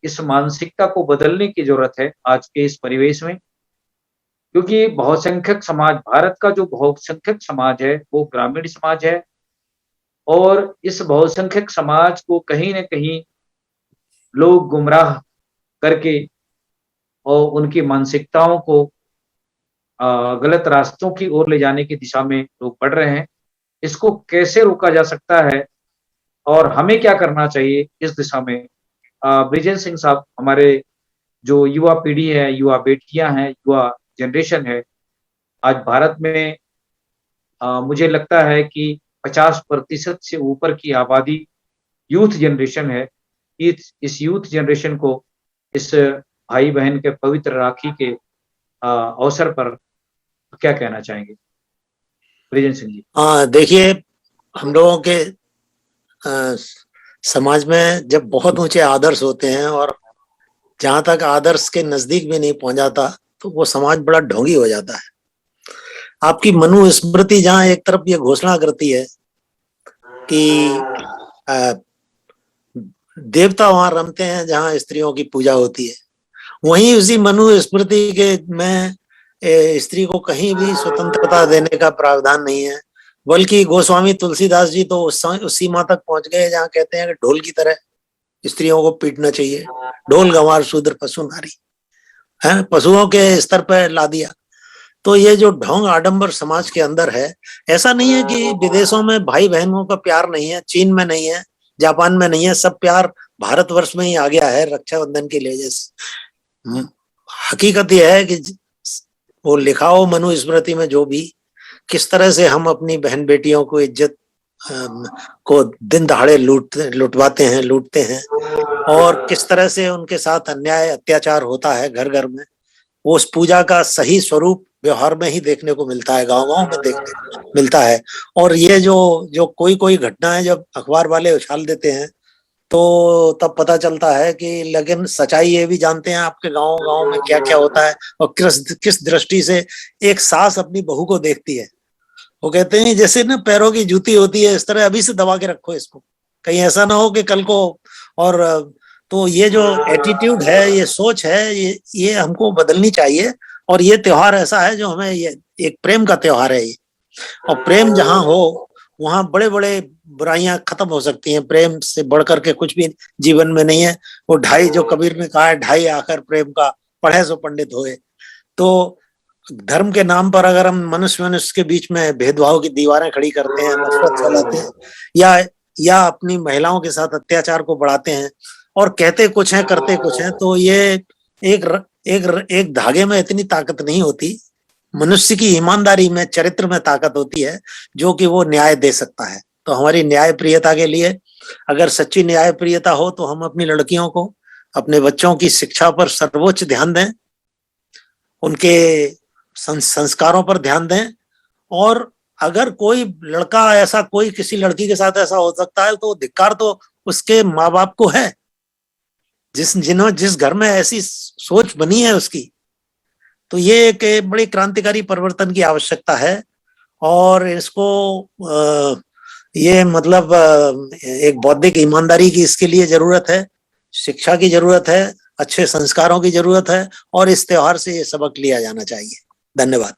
इस मानसिकता को बदलने की ज़रूरत है आज के इस परिवेश में। क्योंकि बहुसंख्यक समाज, भारत का जो बहुसंख्यक समाज है, वो ग्रामीण समाज है और इस बहुसंख्यक समाज को कहीं न कहीं लोग गुमराह करके और उनकी मानसिकताओं को गलत रास्तों की ओर ले जाने की दिशा में लोग बढ़ रहे हैं। इसको कैसे रोका जा सकता है और हमें क्या करना चाहिए इस दिशा में? ब्रिजेश सिंह साहब, हमारे जो युवा पीढ़ी है, युवा बेटियां हैं, युवा जनरेशन है, आज भारत में मुझे लगता है कि 50% से ऊपर की आबादी यूथ जनरेशन है। इस यूथ जनरेशन को इस भाई बहन के पवित्र राखी के अवसर पर क्या कहना चाहेंगे ब्रिजेश सिंह जी? हाँ, देखिए, हम लोगों के समाज में जब बहुत ऊंचे आदर्श होते हैं और जहां तक आदर्श के नजदीक भी नहीं पहुंच जाता तो वो समाज बड़ा ढोंगी हो जाता है। आपकी मनुस्मृति जहां एक तरफ ये घोषणा करती है कि देवता वहां रमते हैं जहां स्त्रियों की पूजा होती है, वहीं उसी मनुस्मृति के में स्त्री को कहीं भी स्वतंत्रता देने का प्रावधान नहीं है। बल्कि गोस्वामी तुलसीदास जी तो उस सीमा तक पहुंच गए जहां कहते हैं कि ढोल की तरह स्त्रियों को पीटना चाहिए। ढोल गंवार शूद्र पशु नारी है, पशुओं के स्तर पर ला दिया। तो ये जो ढोंग आडंबर समाज के अंदर है, ऐसा नहीं है कि विदेशों में भाई बहनों का प्यार नहीं है, चीन में नहीं है, जापान में नहीं है, सब प्यार भारतवर्ष में ही आ गया है रक्षाबंधन की वजह से। हकीकत यह है कि वो लिखा हो मनुस्मृति में जो भी, किस तरह से हम अपनी बहन बेटियों को इज्जत को दिन दहाड़े लूटते हैं और किस तरह से उनके साथ अन्याय अत्याचार होता है घर घर में, वो उस पूजा का सही स्वरूप व्यवहार में ही देखने को मिलता है, गांव-गांव में देखने को मिलता है। और ये जो कोई घटनाएं जब अखबार वाले उछाल देते हैं तो तब पता चलता है कि लेकिन सच्चाई ये भी जानते हैं आपके गांव में क्या क्या होता है और किस दृष्टि से एक सास अपनी बहू को देखती है। वो कहते हैं जैसे ना पैरों की जूती होती है, इस तरह अभी से दबा के रखो इसको, कहीं ऐसा ना हो कि कल को। और तो ये जो एटीट्यूड है, ये सोच है, ये हमको बदलनी चाहिए। और ये त्योहार ऐसा है जो हमें, ये एक प्रेम का त्योहार है ये, और प्रेम जहां हो वहां बड़े बड़े बुराइयां खत्म हो सकती हैं। प्रेम से बढ़कर के कुछ भी जीवन में नहीं है। वो ढाई जो कबीर ने कहा है, ढाई आकर प्रेम का पढ़े सो पंडित होए। तो धर्म के नाम पर अगर हम मनुष्य के बीच में भेदभाव की दीवारें खड़ी करते हैं, नफरत फैलाते हैं, या अपनी महिलाओं के साथ अत्याचार को बढ़ाते हैं और कहते कुछ हैं करते कुछ हैं, तो ये एक धागे में इतनी ताकत नहीं होती। मनुष्य की ईमानदारी में, चरित्र में ताकत होती है जो कि वो न्याय दे सकता है। तो हमारी न्याय प्रियता के लिए, अगर सच्ची न्याय प्रियता हो तो हम अपनी लड़कियों को, अपने बच्चों की शिक्षा पर सर्वोच्च ध्यान दें, उनके संस्कारों पर ध्यान दें। और अगर कोई लड़का ऐसा, कोई किसी लड़की के साथ ऐसा हो सकता है तो धिक्कार तो उसके माँ बाप को है, जिस घर में ऐसी सोच बनी है उसकी। तो ये एक बड़ी क्रांतिकारी परिवर्तन की आवश्यकता है। और इसको ये मतलब एक बौद्धिक ईमानदारी की इसके लिए जरूरत है, शिक्षा की जरूरत है, अच्छे संस्कारों की जरूरत है, और इस त्योहार से ये सबक लिया जाना चाहिए। धन्यवाद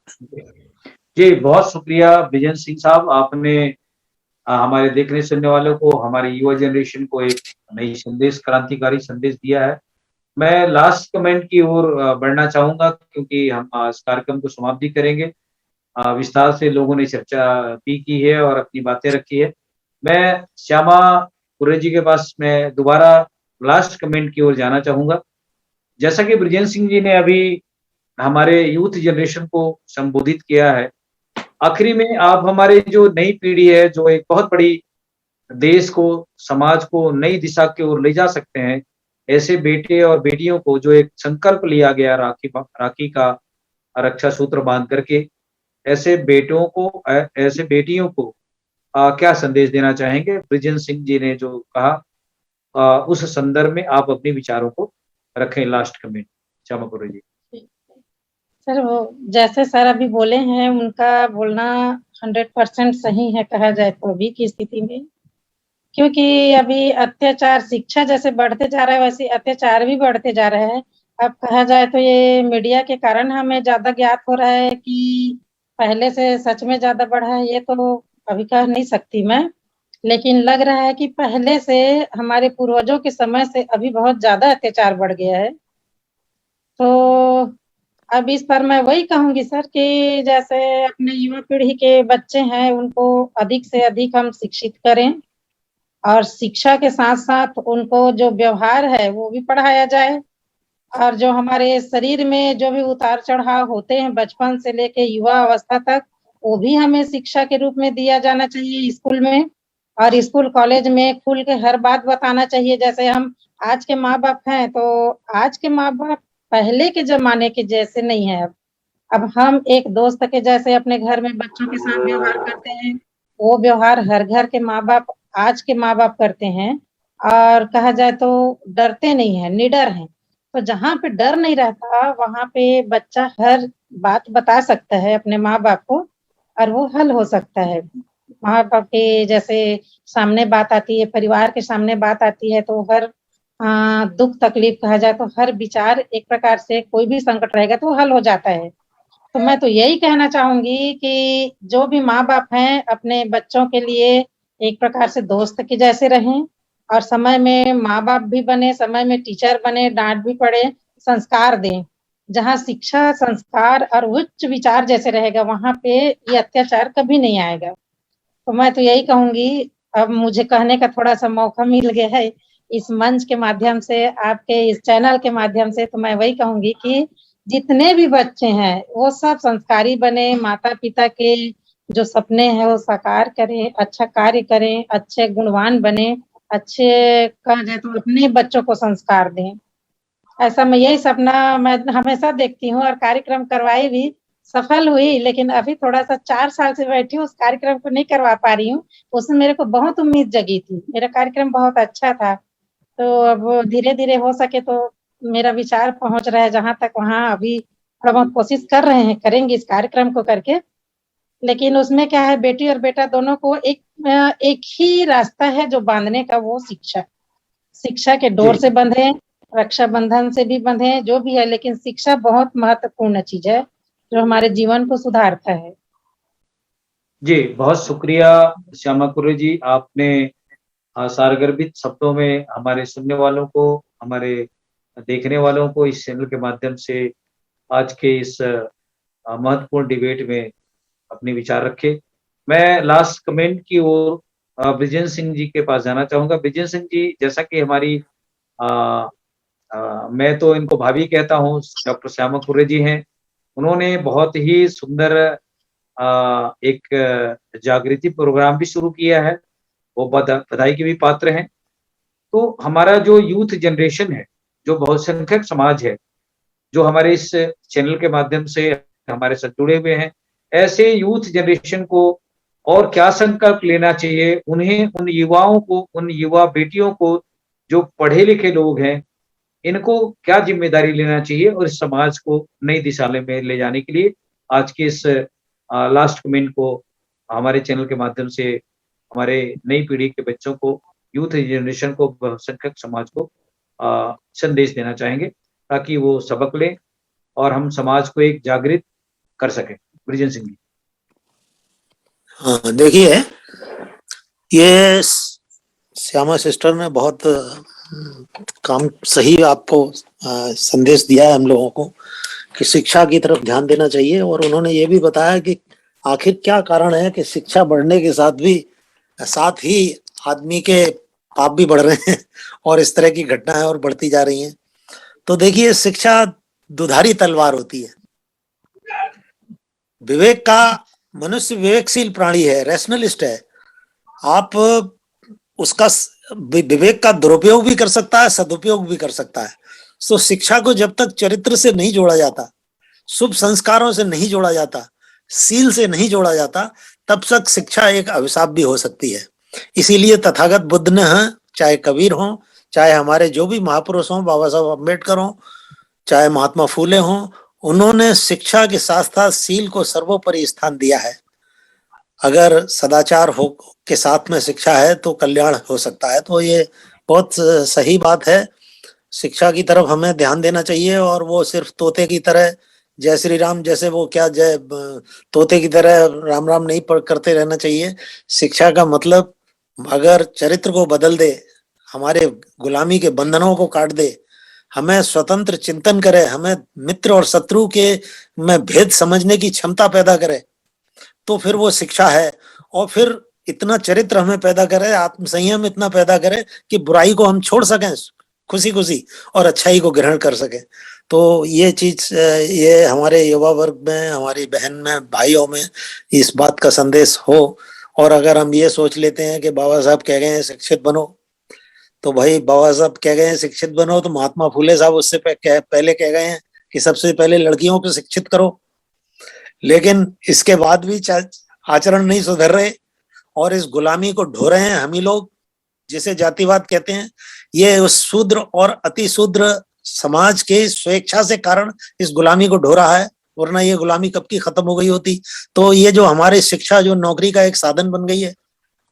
जी। बहुत शुक्रिया ब्रिजेश सिंह साहब, आपने हमारे देखने सुनने वालों को, हमारी युवा जनरेशन को एक नई संदेश, क्रांतिकारी संदेश दिया है। मैं लास्ट कमेंट की ओर बढ़ना चाहूंगा क्योंकि हम इस कार्यक्रम को समाप्ति करेंगे। विस्तार से लोगों ने चर्चा भी की है और अपनी बातें रखी है। मैं श्यामा कुर्रे जी के पास मैं दोबारा लास्ट कमेंट की ओर जाना चाहूंगा। जैसा कि ब्रिजेश सिंह जी ने अभी हमारे यूथ जनरेशन को संबोधित किया है। आखिरी में आप हमारे जो नई पीढ़ी है, जो एक बहुत बड़ी देश को, समाज को नई दिशा की ओर ले जा सकते हैं, ऐसे बेटे और बेटियों को जो एक संकल्प लिया गया राखी का रक्षा सूत्र बांध करके, ऐसे बेटों को ऐसे बेटियों को क्या संदेश देना चाहेंगे? बृजेंद्र सिंह जी ने जो कहा, उस संदर्भ में आप अपने विचारों को रखें। लास्ट कमेंट श्यामा कुर्रे जी। सर, वो जैसे सर अभी बोले हैं, उनका बोलना 100% सही है कहा जाए तो अभी की स्थिति में, क्योंकि अभी अत्याचार, शिक्षा जैसे बढ़ते जा रहा है वैसे अत्याचार भी बढ़ते जा रहे हैं। अब कहा जाए तो ये मीडिया के कारण हमें ज्यादा ज्ञात हो रहा है कि पहले से सच में ज्यादा बढ़ा है, ये तो अभी कह नहीं सकती मैं, लेकिन लग रहा है कि पहले से हमारे पूर्वजों के समय से अभी बहुत ज्यादा अत्याचार बढ़ गया है। तो अब इस पर मैं वही कहूंगी सर कि जैसे अपने युवा पीढ़ी के बच्चे हैं, उनको अधिक से अधिक हम शिक्षित करें, और शिक्षा के साथ साथ उनको जो व्यवहार है वो भी पढ़ाया जाए, और जो हमारे शरीर में जो भी उतार चढ़ाव होते हैं बचपन से लेके युवा अवस्था तक, वो भी हमें शिक्षा के रूप में दिया जाना चाहिए स्कूल में, और स्कूल कॉलेज में खुल के हर बात बताना चाहिए। जैसे हम आज के माँ बाप हैं, तो आज के माँ बाप पहले के जमाने के जैसे नहीं है। अब हम एक दोस्त के जैसे अपने घर में बच्चों के साथ व्यवहार करते हैं, वो व्यवहार हर घर के माँ बाप, आज के माँ बाप करते हैं, और कहा जाए तो डरते नहीं है, निडर हैं। तो जहाँ पे डर नहीं रहता वहाँ पे बच्चा हर बात बता सकता है अपने माँ बाप को, और वो हल हो सकता है। माँ बाप के जैसे सामने बात आती है, परिवार के सामने बात आती है, तो हर दुख तकलीफ कहा जाए तो हर विचार एक प्रकार से, कोई भी संकट रहेगा तो हल हो जाता है। तो मैं तो यही कहना चाहूंगी कि जो भी माँ बाप हैं अपने बच्चों के लिए एक प्रकार से दोस्त के जैसे रहें, और समय में माँ बाप भी बने, समय में टीचर बने, डांट भी पड़े, संस्कार दें। जहाँ शिक्षा, संस्कार और उच्च विचार जैसे रहेगा वहां पे ये अत्याचार कभी नहीं आएगा। तो मैं तो यही कहूंगी, अब मुझे कहने का थोड़ा सा मौका मिल गया है इस मंच के माध्यम से, आपके इस चैनल के माध्यम से, तो मैं वही कहूंगी कि जितने भी बच्चे हैं वो सब संस्कारी बने, माता पिता के जो सपने हैं वो साकार करें, अच्छा कार्य करें, अच्छे गुणवान बने, अच्छे कहा जाए तो अपने बच्चों को संस्कार दें। ऐसा मैं यही सपना मैं हमेशा देखती हूँ, और कार्यक्रम करवाई भी, सफल हुई, लेकिन अभी थोड़ा सा 4 साल से बैठी हूँ, उस कार्यक्रम को नहीं करवा पा रही हूँ। उसमें मेरे को बहुत उम्मीद जगी थी, मेरा कार्यक्रम बहुत अच्छा था। तो अब धीरे धीरे हो सके तो मेरा विचार पहुंच रहा है जहां तक, वहां अभी थोड़ा बहुत कोशिश कर रहे हैं, करेंगे इस कार्यक्रम को करके। लेकिन उसमें क्या है, बेटी और बेटा दोनों को एक ही रास्ता है जो बांधने का, वो शिक्षा। शिक्षा के डोर जी से बंधे, रक्षाबंधन से भी बंधे, जो भी है, लेकिन शिक्षा बहुत महत्वपूर्ण चीज है जो हमारे जीवन को सुधारता है। जी, बहुत शुक्रिया श्यामा कुर्रे जी, आपने सारगर्भित शब्दों में हमारे सुनने वालों को, हमारे देखने वालों को इस चैनल के माध्यम से आज के इस महत्वपूर्ण डिबेट में अपने विचार रखे। मैं लास्ट कमेंट की ओर बृजेंद्र सिंह जी के पास जाना चाहूंगा। बृजेंद्र सिंह जी, जैसा कि हमारी मैं तो इनको भाभी कहता हूँ, डॉक्टर श्यामा कुर्रे जी हैं, उन्होंने बहुत ही सुंदर एक जागृति प्रोग्राम भी शुरू किया है, वो बधाई के भी पात्र हैं। तो हमारा जो यूथ जनरेशन है, जो बहुसंख्यक समाज है, जो हमारे इस चैनल के माध्यम से हमारे साथ जुड़े हुए हैं, ऐसे यूथ जनरेशन को और क्या संकल्प लेना चाहिए, उन्हें, उन युवाओं को, उन युवा बेटियों को जो पढ़े लिखे लोग हैं, इनको क्या जिम्मेदारी लेना चाहिए और इस समाज को नई दिशा में ले जाने के लिए आज के इस लास्ट कमेंट को हमारे चैनल के माध्यम से हमारे नई पीढ़ी के बच्चों को, यूथ जनरेशन को, बहुसंख्यक समाज को संदेश देना चाहेंगे ताकि वो सबक लें और हम समाज को एक जागृत कर सकें। बृजेंद्र सिंह जी। हाँ, देखिए, ये श्यामा सिस्टर ने बहुत काम सही आपको संदेश दिया है हम लोगों को कि शिक्षा की तरफ ध्यान देना चाहिए, और उन्होंने ये भी बताया कि आखिर क्या कारण है कि शिक्षा बढ़ने के साथ ही आदमी के पाप भी बढ़ रहे हैं और इस तरह की घटनाएं और बढ़ती जा रही हैं। तो देखिए, शिक्षा दुधारी तलवार होती है। विवेक का, मनुष्य विवेकशील प्राणी है, रैशनलिस्ट है। आप उसका विवेक का दुरुपयोग भी कर सकता है, सदुपयोग भी कर सकता है। तो शिक्षा को जब तक चरित्र से नहीं जोड़ा जाता, शुभ संस्कारों से नहीं जोड़ा जाता, सील से नहीं जोड़ा जाता, तब तक शिक्षा एक अभिशाप भी हो सकती है। इसीलिए तथागत बुद्ध ने, चाहे कबीर हो, चाहे हमारे जो भी महापुरुष हों, बाबा साहब अम्बेडकर हों, चाहे महात्मा फूले हों, उन्होंने शिक्षा के साथ साथ सील को सर्वोपरि स्थान दिया है। अगर सदाचार हो के साथ में शिक्षा है तो कल्याण हो सकता है। तो ये बहुत सही बात है। शिक्षा की तरफ हमें ध्यान देना चाहिए, और वो सिर्फ तोते की तरह जय श्री राम जैसे वो क्या जय तोते की तरह राम राम नहीं पढ़ करते रहना चाहिए। शिक्षा का मतलब अगर चरित्र को बदल दे, हमारे गुलामी के बंधनों को काट दे, हमें स्वतंत्र चिंतन करे, हमें मित्र और शत्रु के में भेद समझने की क्षमता पैदा करे, तो फिर वो शिक्षा है। और फिर इतना चरित्र हमें पैदा करे, आत्म संयम इतना पैदा करे कि बुराई को हम छोड़ सकें खुशी खुशी और अच्छाई को ग्रहण कर सकें। तो ये चीज, ये हमारे युवा वर्ग में, हमारी बहन में, भाइयों में इस बात का संदेश हो। और अगर हम ये सोच लेते हैं कि बाबा साहब कह गए हैं शिक्षित बनो, तो भाई बाबा साहब कह गए हैं शिक्षित बनो, तो महात्मा फूले साहब उससे पहले कह गए हैं कि सबसे पहले लड़कियों को शिक्षित करो। लेकिन इसके बाद भी आचरण नहीं सुधर रहे, और इस गुलामी को ढो रहे हैं हम ही लोग, जिसे जातिवाद कहते हैं। ये उस शूद्र और अति शूद्र समाज के स्वेच्छा से कारण इस गुलामी को ढो रहा है, वरना ये गुलामी कब की खत्म हो गई होती। तो ये जो हमारी शिक्षा जो नौकरी का एक साधन बन गई है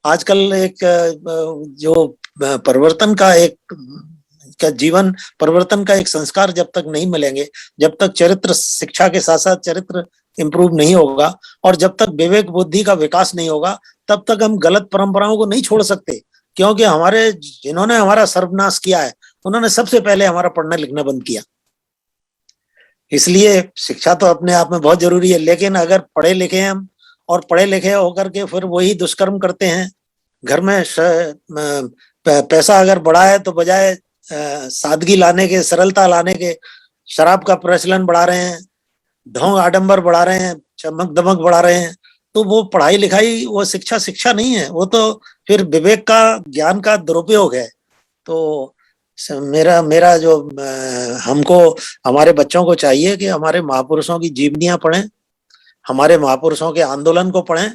आजकल, एक जो परिवर्तन का एक का जीवन परिवर्तन का एक संस्कार जब तक नहीं मिलेंगे, जब तक चरित्र, शिक्षा के साथ साथ चरित्र इंप्रूव नहीं होगा, और जब तक विवेक बुद्धि का विकास नहीं होगा, तब तक हम गलत परंपराओं को नहीं छोड़ सकते। क्योंकि हमारे जिन्होंने हमारा सर्वनाश किया है, उन्होंने सबसे पहले हमारा पढ़ना लिखना बंद किया। इसलिए शिक्षा तो अपने आप में बहुत जरूरी है, लेकिन अगर पढ़े लिखे हम और पढ़े लिखे होकर के फिर वही दुष्कर्म करते हैं, घर में पैसा अगर बढ़ा है तो बजाय सादगी लाने के, सरलता लाने के, शराब का प्रचलन बढ़ा रहे हैं, ढोंग आडंबर बढ़ा रहे हैं, चमक दमक बढ़ा रहे हैं, तो वो पढ़ाई लिखाई, वो शिक्षा नहीं है, वो तो फिर विवेक का, ज्ञान का दुरुपयोग है। तो मेरा जो हमको, हमारे बच्चों को चाहिए कि हमारे महापुरुषों की जीवनियां पढ़ें, हमारे महापुरुषों के आंदोलन को पढ़ें,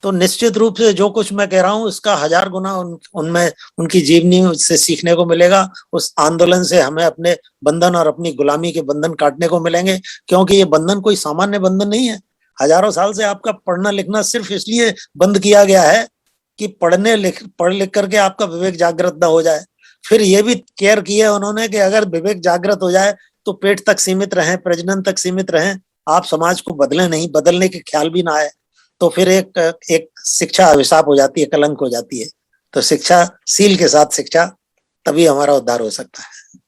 तो निश्चित रूप से जो कुछ मैं कह रहा हूँ इसका 1000 गुना उनमें उनकी जीवनी से सीखने को मिलेगा। उस आंदोलन से हमें अपने बंधन और अपनी गुलामी के बंधन काटने को मिलेंगे, क्योंकि ये बंधन कोई सामान्य बंधन नहीं है। हजारों साल से आपका पढ़ना लिखना सिर्फ इसलिए बंद किया गया है कि पढ़ लिख करके आपका विवेक जागृत न हो जाए। फिर ये भी केयर किया उन्होंने कि अगर विवेक जागृत हो जाए तो पेट तक सीमित रहें, प्रजनन तक सीमित रहें, आप समाज को बदले नहीं, बदलने के ख्याल भी ना आए, तो फिर एक शिक्षा अभिशाप हो जाती है, कलंक हो जाती है। तो शिक्षा, सील के साथ शिक्षा, तभी हमारा उद्धार हो सकता है।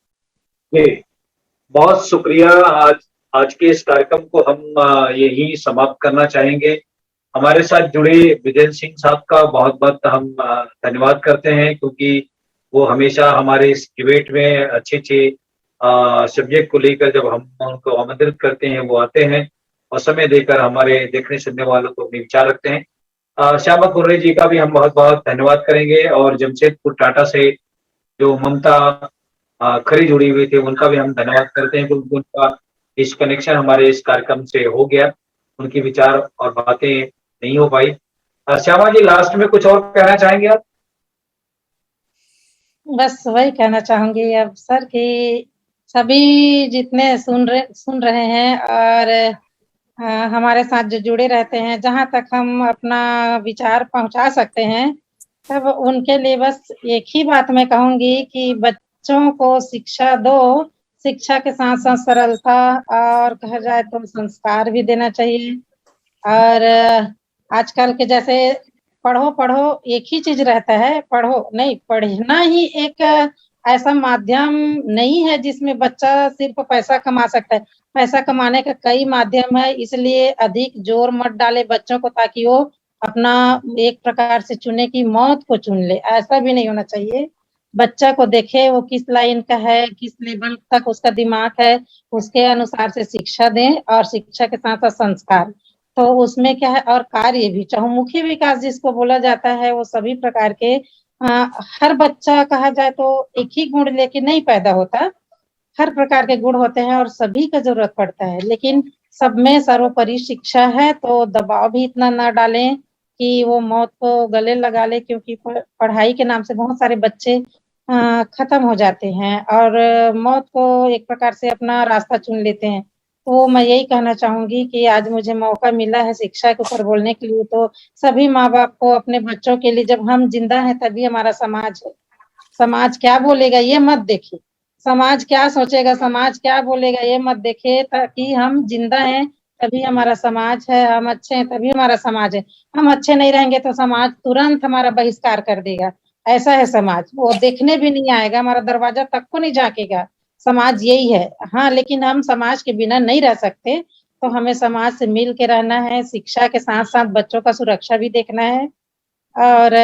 जी, बहुत शुक्रिया। आज के इस कार्यक्रम को हम यही समाप्त करना चाहेंगे। हमारे साथ जुड़े विजय सिंह साहब का बहुत बहुत हम धन्यवाद करते हैं, क्योंकि वो हमेशा हमारे इस डिबेट में अच्छे सब्जेक्ट को लेकर जब हम उनको आमंत्रित करते हैं वो आते हैं और समय देकर हमारे देखने सुनने वालों को अपने विचार रखते हैं। श्यामा कुर्रे जी का भी हम बहुत बहुत धन्यवाद करेंगे, और जमशेदपुर टाटा से जो ममता खरी जुड़ी हुई थी उनका भी हम धन्यवाद करते हैं, क्योंकि उनका इस कनेक्शन हमारे इस कार्यक्रम से हो गया, उनकी विचार और बातें नहीं हो पाई। श्यामा जी, लास्ट में कुछ और कहना चाहेंगे आप? बस वही कहना चाहूंगी अब सर कि सभी जितने सुन रहे हैं और हमारे साथ जो जुड़े रहते हैं, जहां तक हम अपना विचार पहुंचा सकते हैं, तब उनके लिए बस एक ही बात मैं कहूंगी कि बच्चों को शिक्षा दो, शिक्षा के साथ साथ सरलता और कहा जाए तो संस्कार भी देना चाहिए। और आजकल के जैसे पढ़ो एक ही चीज रहता है, पढ़ो नहीं, पढ़ना ही एक ऐसा माध्यम नहीं है जिसमें बच्चा सिर्फ पैसा कमा सकता है। पैसा कमाने का कई माध्यम है, इसलिए अधिक जोर मत डाले बच्चों को, ताकि वो अपना एक प्रकार से चुने की मौत को चुन ले। ऐसा भी नहीं होना चाहिए। बच्चा को देखे वो किस लाइन का है, किस लेवल तक उसका दिमाग है, उसके अनुसार से शिक्षा दें, और शिक्षा के साथ साथ संस्कार, तो उसमें क्या है, और कार्य भी चहुमुखी विकास जिसको बोला जाता है, वो सभी प्रकार के हर बच्चा कहा जाए तो एक ही गुण लेके नहीं पैदा होता, हर प्रकार के गुण होते हैं और सभी का जरूरत पड़ता है, लेकिन सब में सर्वोपरि शिक्षा है। तो दबाव भी इतना ना डालें कि वो मौत को गले लगा ले, क्योंकि पढ़ाई के नाम से बहुत सारे बच्चे खत्म हो जाते हैं और मौत को एक प्रकार से अपना रास्ता चुन लेते हैं। तो मैं यही कहना चाहूंगी कि आज मुझे मौका मिला है शिक्षा के ऊपर बोलने के लिए, तो सभी माँ बाप को अपने बच्चों के लिए, जब हम जिंदा हैं तभी हमारा समाज है, समाज क्या बोलेगा ये मत देखिए, समाज क्या सोचेगा, समाज क्या बोलेगा ये मत देखे, ताकि हम जिंदा हैं तभी हमारा समाज है, हम अच्छे हैं तभी हमारा समाज है। हम अच्छे नहीं रहेंगे तो समाज तुरंत हमारा बहिष्कार कर देगा। ऐसा है समाज, वो देखने भी नहीं आएगा, हमारा दरवाजा तक को नहीं झांकेगा। समाज यही है। हाँ, लेकिन हम समाज के बिना नहीं रह सकते, तो हमें समाज से मिल के रहना है, शिक्षा के साथ साथ बच्चों का सुरक्षा भी देखना है और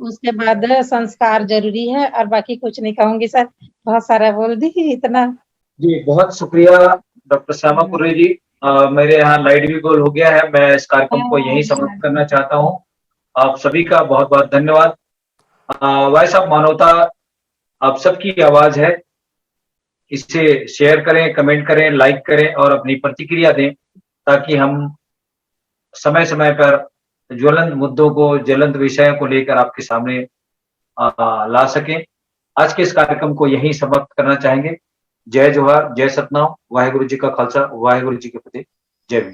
उसके बाद संस्कार जरूरी है। और बाकी कुछ नहीं कहूंगी सर, बहुत सारा बोल दी इतना। जी बहुत शुक्रिया डॉक्टर श्यामा पुरे जी। मेरे यहाँ लाइट भी गोल हो गया है, मैं इस कार्यक्रम को यहीं समाप्त करना चाहता हूँ। आप सभी का बहुत बहुत धन्यवाद। वॉइस ऑफ मानवता आप सबकी आवाज है, इसे शेयर करें, कमेंट करें, लाइक करें और अपनी प्रतिक्रिया दें, ताकि हम समय समय पर ज्वलंत मुद्दों को, ज्वलंत विषयों को लेकर आपके सामने ला सकें। आज के इस कार्यक्रम को यहीं समाप्त करना चाहेंगे। जय जोहार, जय सतनाम, वाहेगुरु जी का खालसा, वाहेगुरु जी के फतेह, जय भीम।